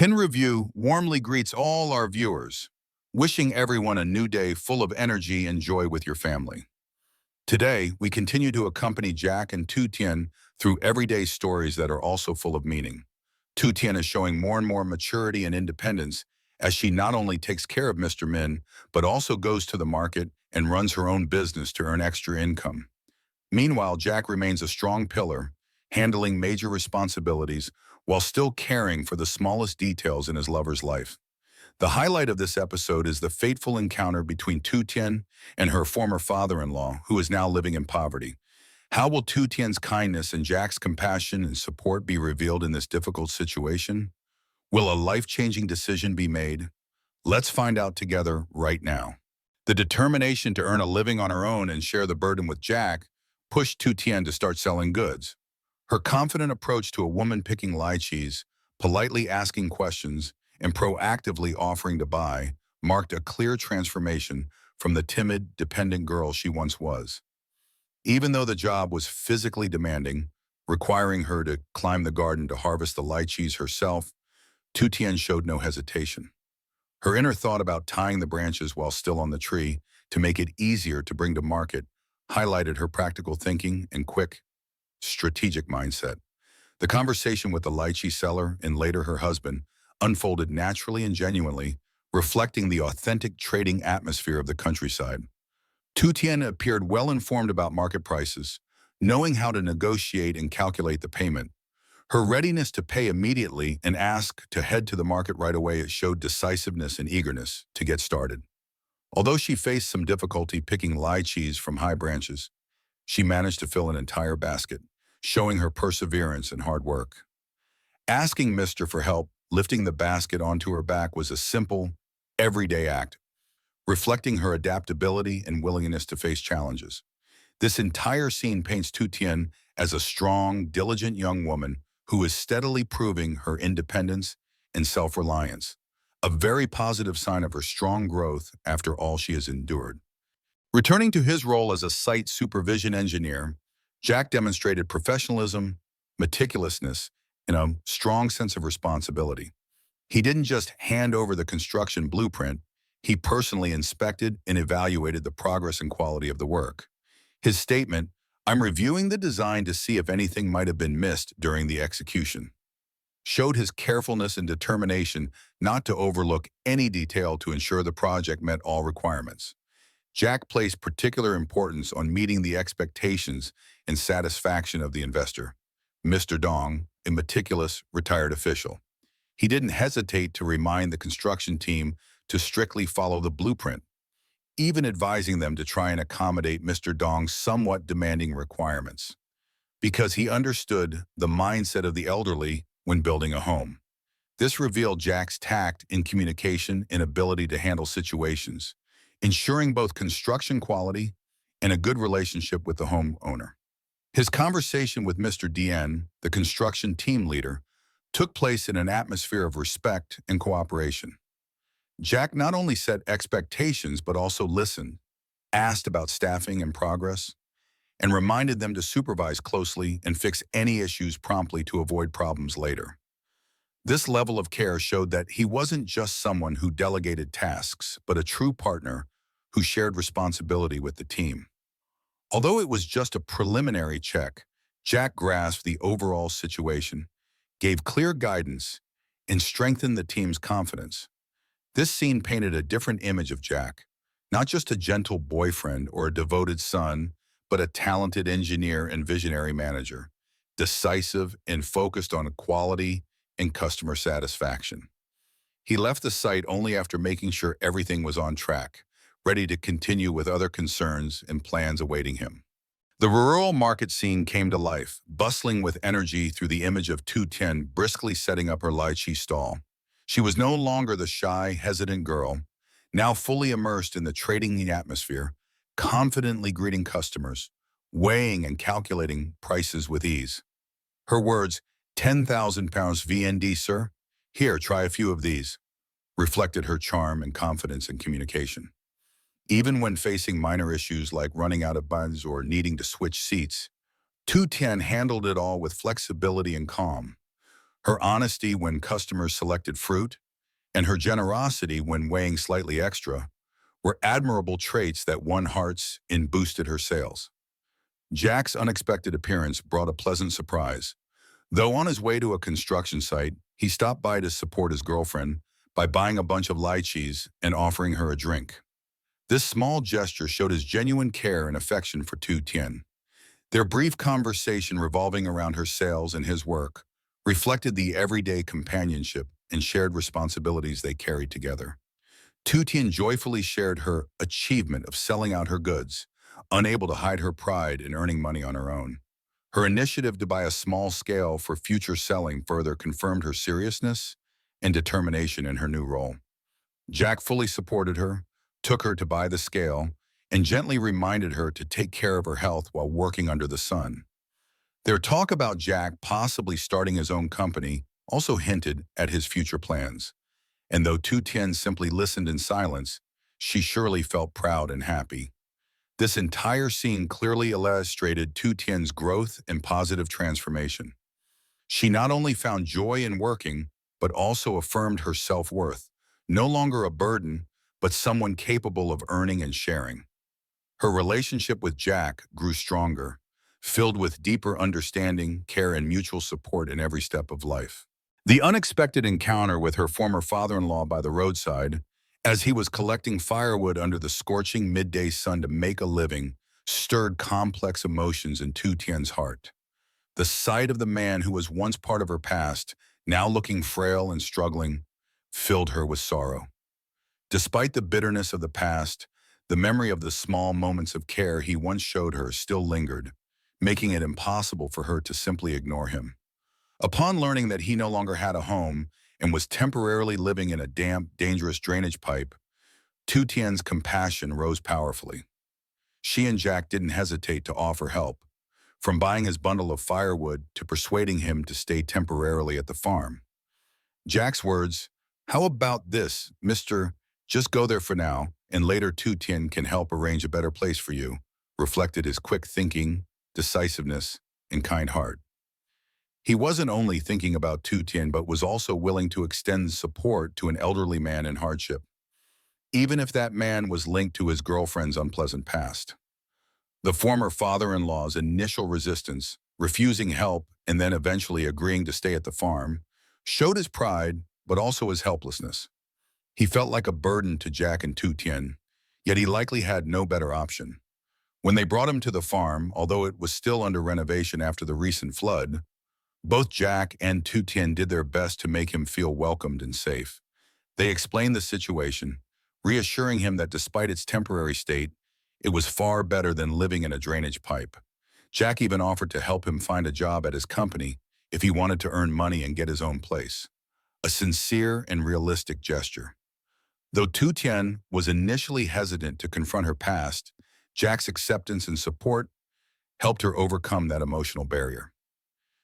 Kin Review warmly greets all our viewers, wishing everyone a new day full of energy and joy with your family. Today, we continue to accompany Jack and Tien through everyday stories that are also full of meaning. Tien is showing more and more maturity and independence as she not only takes care of Mr. Min, but also goes to the market and runs her own business to earn extra income. Meanwhile, Jack remains a strong pillar, handling major responsibilities while still caring for the smallest details in his lover's life. The highlight of this episode is the fateful encounter between Tien and her former father-in-law, who is now living in poverty. How will Tien's kindness and Jack's compassion and support be revealed in this difficult situation? Will a life-changing decision be made? Let's find out together right now. The determination to earn a living on her own and share the burden with Jack pushed Tien to start selling goods. Her confident approach to a woman picking lychees, politely asking questions, and proactively offering to buy marked a clear transformation from the timid, dependent girl she once was. Even though the job was physically demanding, requiring her to climb the garden to harvest the lychees herself, Tien showed no hesitation. Her inner thought about tying the branches while still on the tree to make it easier to bring to market highlighted her practical thinking and quick, strategic mindset. The conversation with the lychee seller and later her husband unfolded naturally and genuinely, reflecting the authentic trading atmosphere of the countryside. Tien appeared well informed about market prices, knowing how to negotiate and calculate the payment. Her readiness to pay immediately and ask to head to the market right away showed decisiveness and eagerness to get started. Although she faced some difficulty picking lychees from high branches, she managed to fill an entire basket, showing her perseverance and hard work. Asking Mr. for help lifting the basket onto her back was a simple, everyday act, reflecting her adaptability and willingness to face challenges. This entire scene paints Tien as a strong, diligent young woman who is steadily proving her independence and self-reliance, a very positive sign of her strong growth after all she has endured. Returning to his role as a site supervision engineer, Jack demonstrated professionalism, meticulousness, and a strong sense of responsibility. He didn't just hand over the construction blueprint, he personally inspected and evaluated the progress and quality of the work. His statement, "I'm reviewing the design to see if anything might have been missed during the execution," showed his carefulness and determination not to overlook any detail to ensure the project met all requirements. Jack placed particular importance on meeting the expectations and satisfaction of the investor, Mr. Dong, a meticulous retired official. He didn't hesitate to remind the construction team to strictly follow the blueprint, even advising them to try and accommodate Mr. Dong's somewhat demanding requirements, because he understood the mindset of the elderly when building a home. This revealed Jack's tact in communication and ability to handle situations, ensuring both construction quality and a good relationship with the homeowner. His conversation with Mr. Dien, the construction team leader, took place in an atmosphere of respect and cooperation. Jack not only set expectations but also listened, asked about staffing and progress, and reminded them to supervise closely and fix any issues promptly to avoid problems later. This level of care showed that he wasn't just someone who delegated tasks, but a true partner who shared responsibility with the team. Although it was just a preliminary check, Jack grasped the overall situation, gave clear guidance, and strengthened the team's confidence. This scene painted a different image of Jack, not just a gentle boyfriend or a devoted son, but a talented engineer and visionary manager, decisive and focused on quality and customer satisfaction. He left the site only after making sure everything was on track, ready to continue with other concerns and plans awaiting him. The rural market scene came to life, bustling with energy through the image of Tien briskly setting up her lychee stall. She was no longer the shy, hesitant girl, now fully immersed in the trading atmosphere, confidently greeting customers, weighing and calculating prices with ease. Her words, £10,000 VND, sir? Here, try a few of these, reflected her charm and confidence in communication. Even when facing minor issues like running out of buns or needing to switch seats, Tien handled it all with flexibility and calm. Her honesty when customers selected fruit, and her generosity when weighing slightly extra were admirable traits that won hearts and boosted her sales. Jack's unexpected appearance brought a pleasant surprise. Though on his way to a construction site, he stopped by to support his girlfriend by buying a bunch of lychees and offering her a drink. This small gesture showed his genuine care and affection for Tu Tien. Their brief conversation revolving around her sales and his work reflected the everyday companionship and shared responsibilities they carried together. Tu Tien joyfully shared her achievement of selling out her goods, unable to hide her pride in earning money on her own. Her initiative to buy a small scale for future selling further confirmed her seriousness and determination in her new role. Jack fully supported her, took her to buy the scale, and gently reminded her to take care of her health while working under the sun. Their talk about Jack possibly starting his own company also hinted at his future plans. And though Tu Tien simply listened in silence, she surely felt proud and happy. This entire scene clearly illustrated Tu Tien's growth and positive transformation. She not only found joy in working, but also affirmed her self-worth, no longer a burden, but someone capable of earning and sharing. Her relationship with Jack grew stronger, filled with deeper understanding, care, and mutual support in every step of life. The unexpected encounter with her former father-in-law by the roadside, as he was collecting firewood under the scorching midday sun to make a living, stirred complex emotions in Tu Tien's heart. The sight of the man who was once part of her past, now looking frail and struggling, filled her with sorrow. Despite the bitterness of the past, the memory of the small moments of care he once showed her still lingered, making it impossible for her to simply ignore him. Upon learning that he no longer had a home and was temporarily living in a damp, dangerous drainage pipe, Tu Tien's compassion rose powerfully. She and Jack didn't hesitate to offer help, from buying his bundle of firewood to persuading him to stay temporarily at the farm. Jack's words, "How about this, Mr. Just go there for now, and later Tu Tien can help arrange a better place for you," reflected his quick thinking, decisiveness, and kind heart. He wasn't only thinking about Tu Tien, but was also willing to extend support to an elderly man in hardship, even if that man was linked to his girlfriend's unpleasant past. The former father-in-law's initial resistance, refusing help and then eventually agreeing to stay at the farm, showed his pride, but also his helplessness. He felt like a burden to Jack and Tu Tien, yet he likely had no better option. When they brought him to the farm, although it was still under renovation after the recent flood, both Jack and Tu Tien did their best to make him feel welcomed and safe. They explained the situation, reassuring him that despite its temporary state, it was far better than living in a drainage pipe. Jack even offered to help him find a job at his company if he wanted to earn money and get his own place. A sincere and realistic gesture. Though Tu Tien was initially hesitant to confront her past, Jack's acceptance and support helped her overcome that emotional barrier.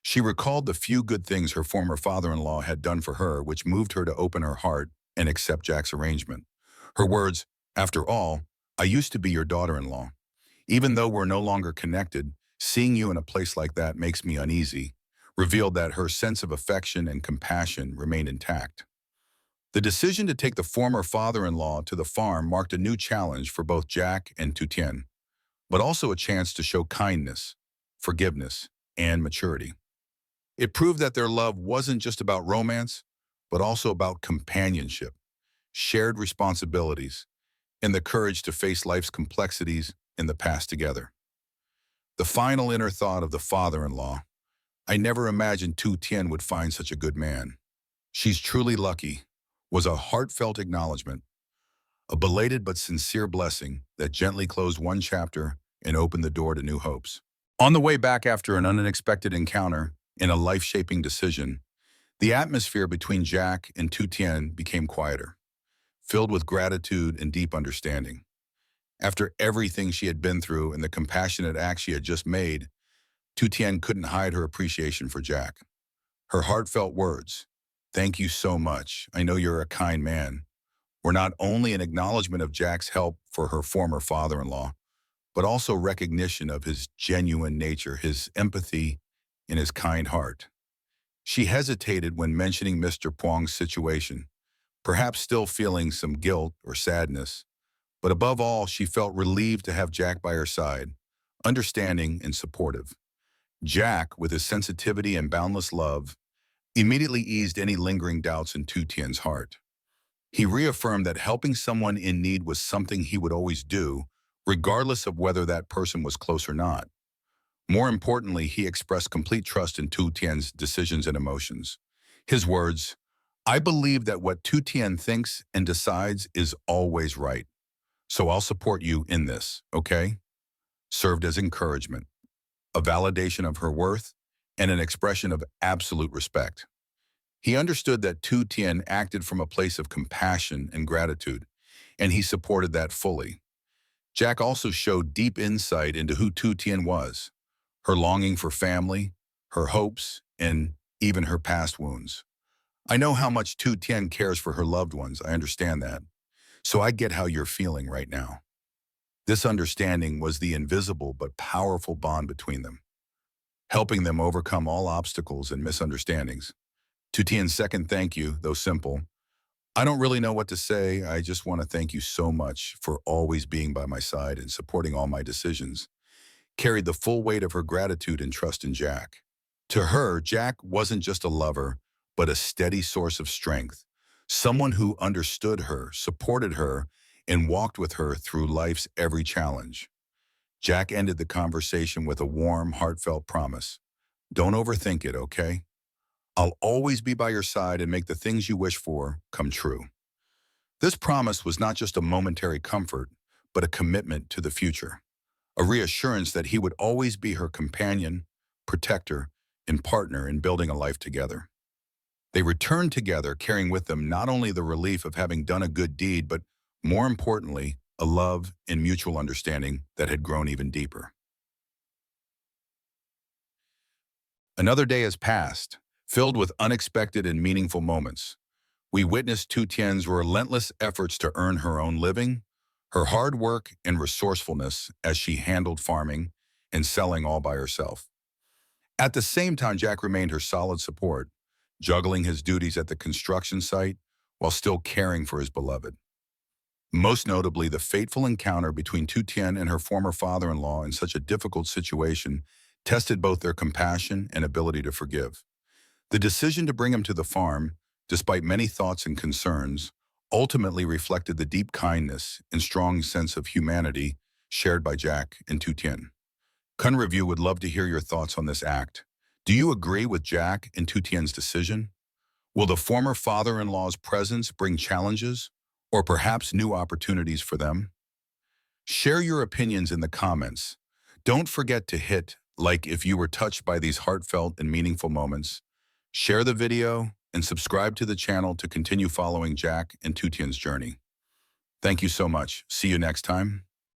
She recalled the few good things her former father-in-law had done for her, which moved her to open her heart and accept Jack's arrangement. Her words, "After all, I used to be your daughter-in-law. Even though we're no longer connected, seeing you in a place like that makes me uneasy," revealed that her sense of affection and compassion remained intact. The decision to take the former father-in-law to the farm marked a new challenge for both Jack and Tu Tien, but also a chance to show kindness, forgiveness, and maturity. It proved that their love wasn't just about romance, but also about companionship, shared responsibilities, and the courage to face life's complexities in the past together. The final inner thought of the father-in-law, "I never imagined Tu Tien would find such a good man. She's truly lucky," was a heartfelt acknowledgement, a belated but sincere blessing that gently closed one chapter and opened the door to new hopes. On the way back after an unexpected encounter and a life-shaping decision, the atmosphere between Jack and Tu Tien became quieter, filled with gratitude and deep understanding. After everything she had been through and the compassionate act she had just made, Tu Tien couldn't hide her appreciation for Jack. Her heartfelt words, "Thank you so much. I know you're a kind man," were not only an acknowledgement of Jack's help for her former father-in-law, but also recognition of his genuine nature, his empathy, and his kind heart. She hesitated when mentioning Mr. Puang's situation, perhaps still feeling some guilt or sadness. But above all, she felt relieved to have Jack by her side, understanding and supportive. Jack, with his sensitivity and boundless love, immediately eased any lingering doubts in Tu Tien's heart. He reaffirmed that helping someone in need was something he would always do, regardless of whether that person was close or not. More importantly, he expressed complete trust in Tu Tien's decisions and emotions. His words, "I believe that what Tu Tien thinks and decides is always right. So I'll support you in this, okay?" served as encouragement, a validation of her worth, and an expression of absolute respect. He understood that Tu Tien acted from a place of compassion and gratitude, and he supported that fully. Jack also showed deep insight into who Tu Tien was, her longing for family, her hopes, and even her past wounds. "I know how much Tu Tien cares for her loved ones, I understand that. So I get how you're feeling right now." This understanding was the invisible but powerful bond between them, helping them overcome all obstacles and misunderstandings. Tu Tien's second thank you, though simple, "I don't really know what to say. I just want to thank you so much for always being by my side and supporting all my decisions," carried the full weight of her gratitude and trust in Jack. To her, Jack wasn't just a lover, but a steady source of strength, someone who understood her, supported her, and walked with her through life's every challenge. Jack ended the conversation with a warm, heartfelt promise. "Don't overthink it, okay? I'll always be by your side and make the things you wish for come true." This promise was not just a momentary comfort, but a commitment to the future, a reassurance that he would always be her companion, protector, and partner in building a life together. They returned together, carrying with them not only the relief of having done a good deed, but more importantly, a love and mutual understanding that had grown even deeper. Another day has passed, filled with unexpected and meaningful moments. We witnessed Tu Tien's relentless efforts to earn her own living, her hard work and resourcefulness as she handled farming and selling all by herself. At the same time, Jack remained her solid support, juggling his duties at the construction site while still caring for his beloved. Most notably, the fateful encounter between Tu Tien and her former father-in-law in such a difficult situation tested both their compassion and ability to forgive. The decision to bring him to the farm, despite many thoughts and concerns, ultimately reflected the deep kindness and strong sense of humanity shared by Jack and Tu Tien. Kun Review would love to hear your thoughts on this act. Do you agree with Jack and Tu Tien's decision? Will the former father-in-law's presence bring challenges or perhaps new opportunities for them? Share your opinions in the comments. Don't forget to hit like if you were touched by these heartfelt and meaningful moments. Share the video and subscribe to the channel to continue following Jack and Tu Tien's journey. Thank you so much. See you next time.